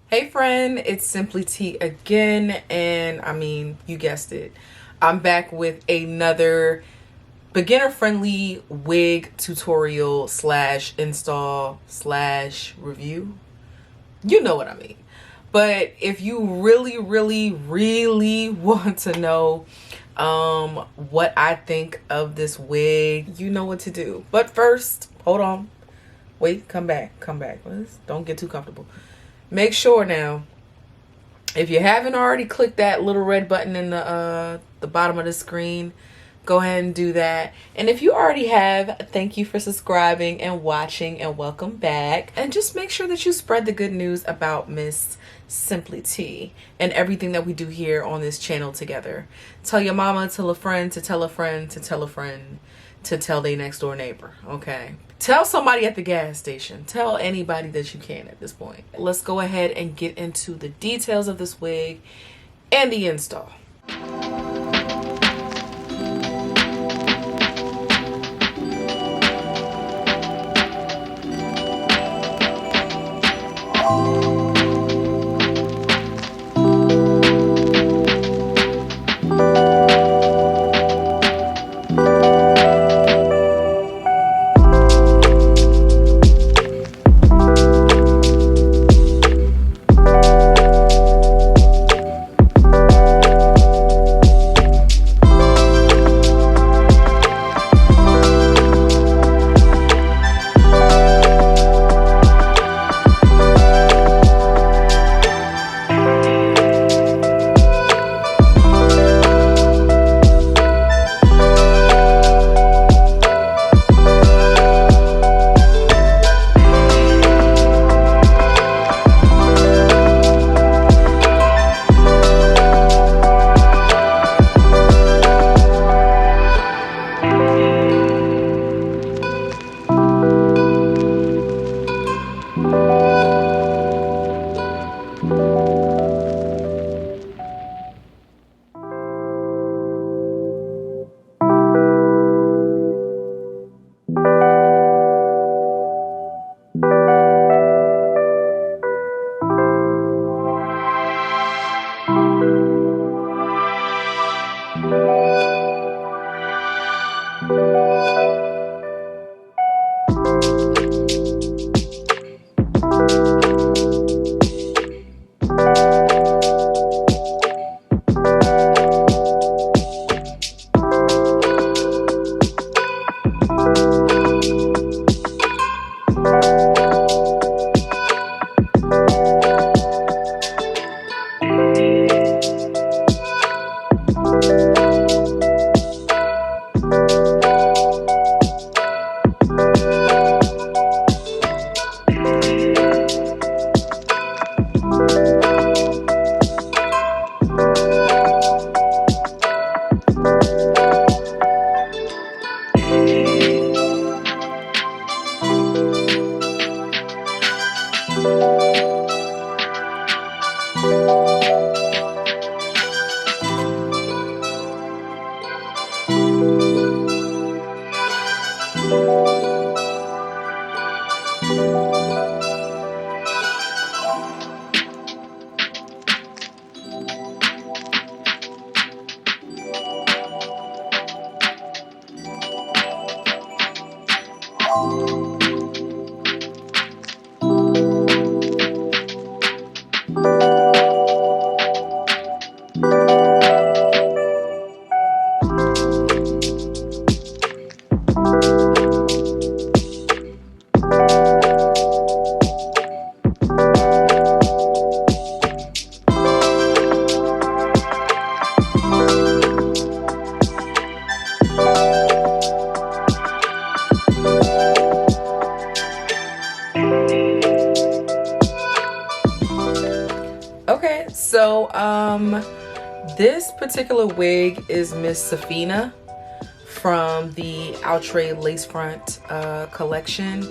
Hey friend, it's Simply T again, and I mean, you guessed it. I'm back with another beginner-friendly wig tutorial slash install slash review. You know what I mean. But if you really want to know what I think of this wig, you know what to do. But first, hold on. Wait, come back. Don't get too comfortable. Make sure now, if you haven't already clicked that little red button in the bottom of the screen, go ahead and do that. And if you already have, thank you for subscribing and watching, and welcome back. And just make sure that you spread the good news about Miss Simply T and everything that we do here on this channel together. Tell your mama, tell a friend, to tell a friend, to tell a friend, to tell their next door neighbor, okay? Tell somebody at the gas station. Tell anybody that you can at this point. Let's go ahead and get into the details of this wig and the install. Okay, so this particular wig is Miss Sephina from the Outre lace front collection.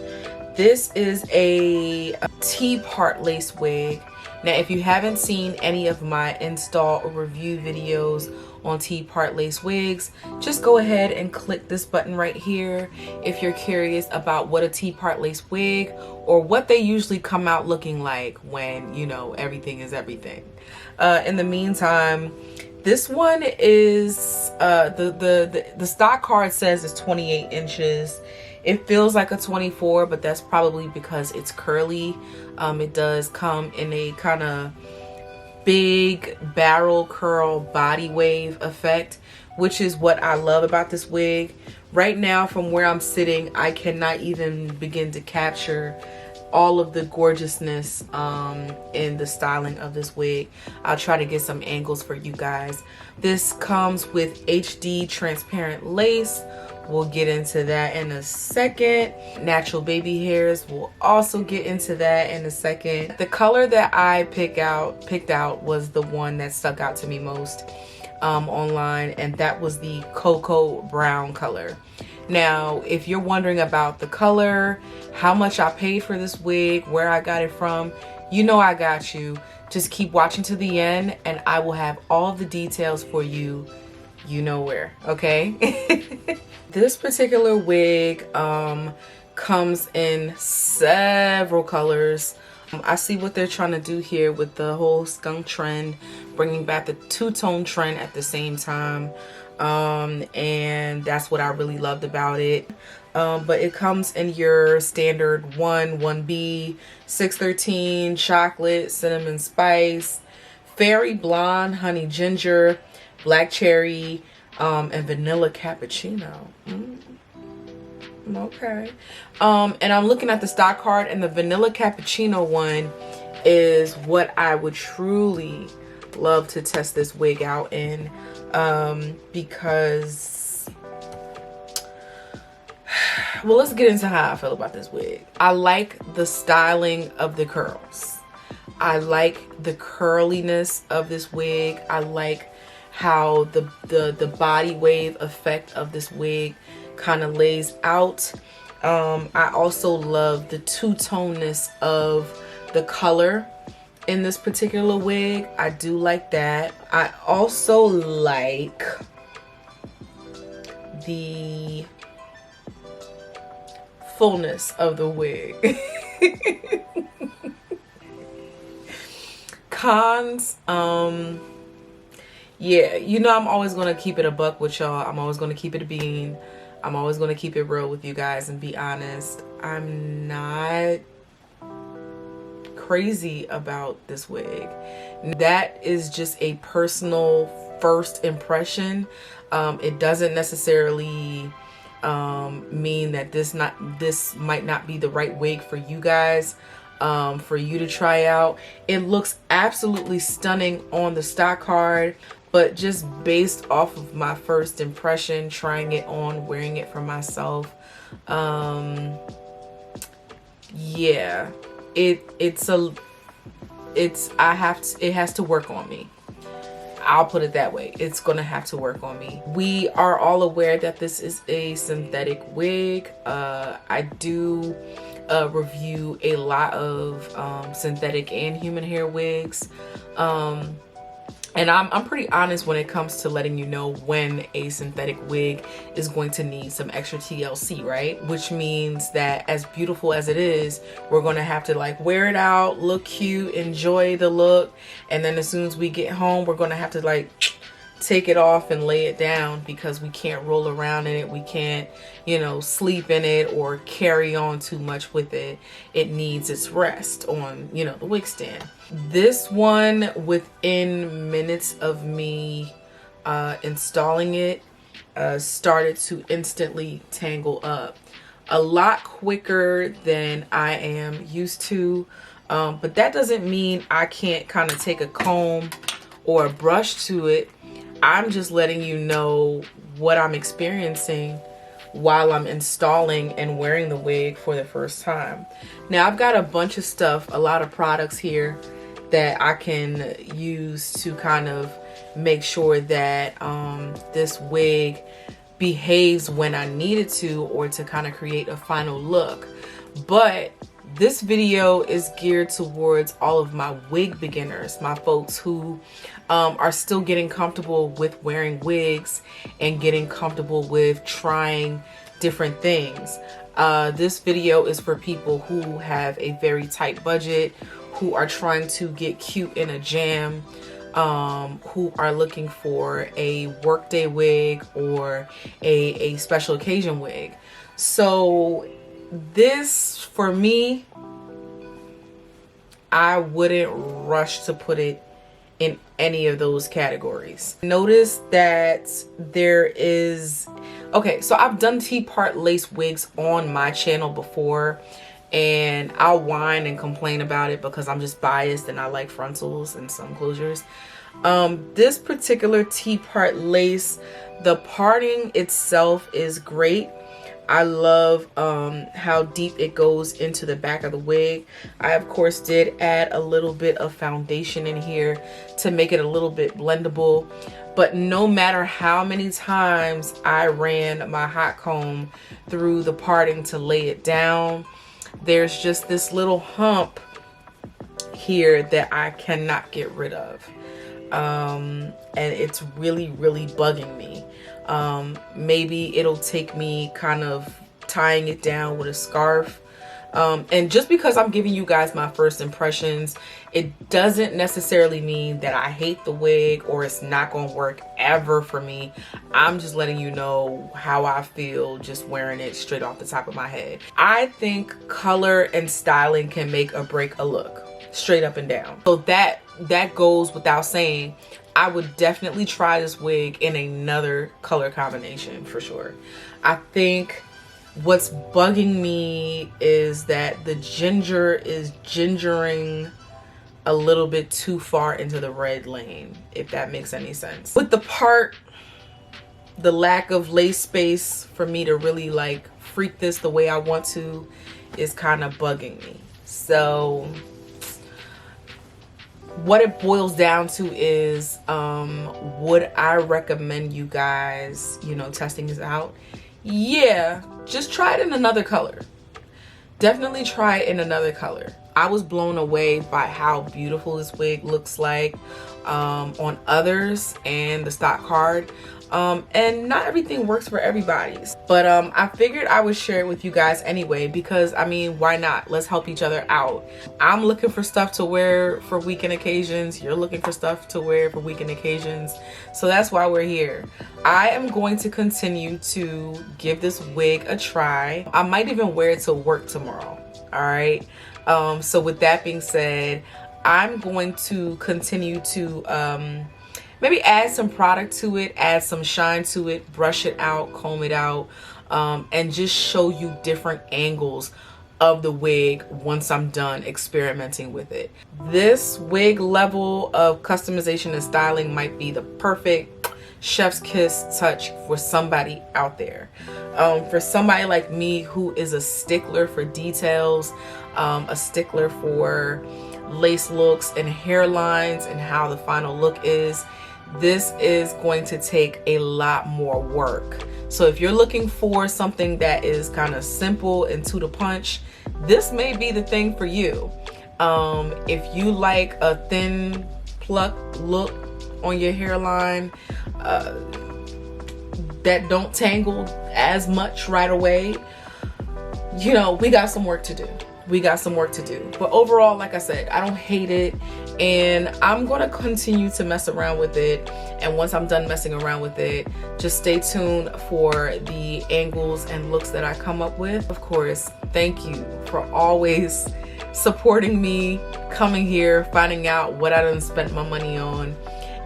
This is a T-part lace wig. Now, if you haven't seen any of my install or review videos on T-part lace wigs, just go ahead and click this button right here if you're curious about what a T-part lace wig or what they usually come out looking like when, you know, everything is everything. In the meantime, this one is the stock card says it's 28 inches. It feels like a 24, but that's probably because it's curly. It does come in a kind of big barrel curl body wave effect, which is what I love about this wig. Right now, from where I'm sitting, I cannot even begin to capture all of the gorgeousness in the styling of this wig. I'll try to get some angles for you guys. This comes with HD transparent lace. We'll get into that in a second. Natural baby hairs, we'll also get into that in a second. The color that I picked out was the one that stuck out to me most online, and that was the cocoa brown color. Now, if you're wondering about the color, how much I paid for this wig, where I got it from, you know I got you. Just keep watching to the end and I will have all of the details for you, you know where, okay? This particular wig comes in several colors. I see what they're trying to do here with the whole skunk trend, bringing back the two-tone trend at the same time. And that's what I really loved about it. But it comes in your standard 1B, 613, chocolate, cinnamon spice, fairy blonde, honey ginger, black cherry, and vanilla cappuccino. Okay. And I'm looking at the stock card, and the vanilla cappuccino one is what I would truly love to test this wig out in, because, well, let's get into how I feel about this wig. I like the styling of the curls. I like the curliness of this wig. I like how the body wave effect of this wig kind of lays out. I also love the two-toneness of the color in this particular wig. I do like that. I also like the fullness of the wig. Cons, yeah, you know I'm always going to keep it a buck with y'all. I'm always going to keep it a bean. I'm always going to keep it real with you guys and be honest. I'm not crazy about this wig. That is just a personal first impression. It doesn't necessarily mean that this might not be the right wig for you guys, for you to try out. It looks absolutely stunning on the stock card, but just based off of my first impression, trying it on, wearing it for myself, yeah, it has to work on me. I'll put it that way. It's gonna have to work on me. We are all aware that this is a synthetic wig. I do review a lot of synthetic and human hair wigs. And I'm pretty honest when it comes to letting you know when a synthetic wig is going to need some extra TLC, right? Which means that as beautiful as it is, we're going to have to like wear it out, look cute, enjoy the look. And then as soon as we get home, we're going to have to like take it off and lay it down because we can't roll around in it. We can't, you know, sleep in it or carry on too much with it. It needs its rest on, you know, the wig stand. This one, within minutes of me installing it, started to instantly tangle up a lot quicker than I am used to. But that doesn't mean I can't kind of take a comb or a brush to it. I'm just letting you know what I'm experiencing while I'm installing and wearing the wig for the first time. Now I've got a bunch of stuff, a lot of products here that I can use to kind of make sure that this wig behaves when I need it to, or to kind of create a final look. But this video is geared towards all of my wig beginners, my folks who are still getting comfortable with wearing wigs and getting comfortable with trying different things. This video is for people who have a very tight budget, who are trying to get cute in a jam, who are looking for a workday wig or a special occasion wig. So this, for me, I wouldn't rush to put it in any of those categories. Notice that there is, okay, so I've done T-part lace wigs on my channel before, and I'll whine and complain about it because I'm just biased and I like frontals and some closures. This particular T-part lace, the parting itself is great. I love how deep it goes into the back of the wig. I of course did add a little bit of foundation in here to make it a little bit blendable, but no matter how many times I ran my hot comb through the parting to lay it down, there's just this little hump here that I cannot get rid of. And it's really bugging me. Maybe it'll take me kind of tying it down with a scarf. And just because I'm giving you guys my first impressions, it doesn't necessarily mean that I hate the wig or it's not going to work ever for me. I'm just letting you know how I feel just wearing it straight off the top of my head. I think color and styling can make or break a look, straight up and down. So that goes without saying. I would definitely try this wig in another color combination for sure. I think what's bugging me is that the ginger is gingering a little bit too far into the red lane, if that makes any sense. With the part, the lack of lace space for me to really like freak this the way I want to is kind of bugging me. So what it boils down to is, would I recommend you guys, you know, testing this out? Yeah, just try it in another color. Definitely try it in another color. I was blown away by how beautiful this wig looks like on others and the stock card. And not everything works for everybody, but I figured I would share it with you guys anyway, because I mean, why not? Let's help each other out. I'm looking for stuff to wear for weekend occasions. You're looking for stuff to wear for weekend occasions. So that's why we're here. I am going to continue to give this wig a try. I might even wear it to work tomorrow. All right. So with that being said, I'm going to continue to maybe add some product to it, add some shine to it, brush it out, comb it out, and just show you different angles of the wig once I'm done experimenting with it. This wig level of customization and styling might be the perfect chef's kiss touch for somebody out there. For somebody like me who is a stickler for details, a stickler for lace looks and hairlines and how the final look is, this is going to take a lot more work. So if you're looking for something that is kind of simple and to the punch, this may be the thing for you. If you like a thin pluck look on your hairline that don't tangle as much right away, you know, we got some work to do. We got some work to do. But overall, like I said, I don't hate it, and I'm gonna continue to mess around with it. And once I'm done messing around with it, just stay tuned for the angles and looks that I come up with. Of course, thank you for always supporting me, coming here, finding out what I done spent my money on,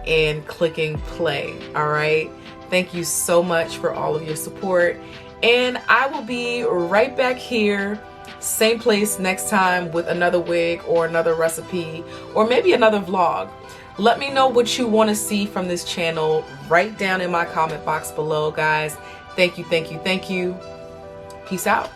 and clicking play. All right, thank you so much for all of your support, and I will be right back here, same place next time, with another wig or another recipe or maybe another vlog. Let me know what you want to see from this channel right down in my comment box below, guys. Thank you. Peace out.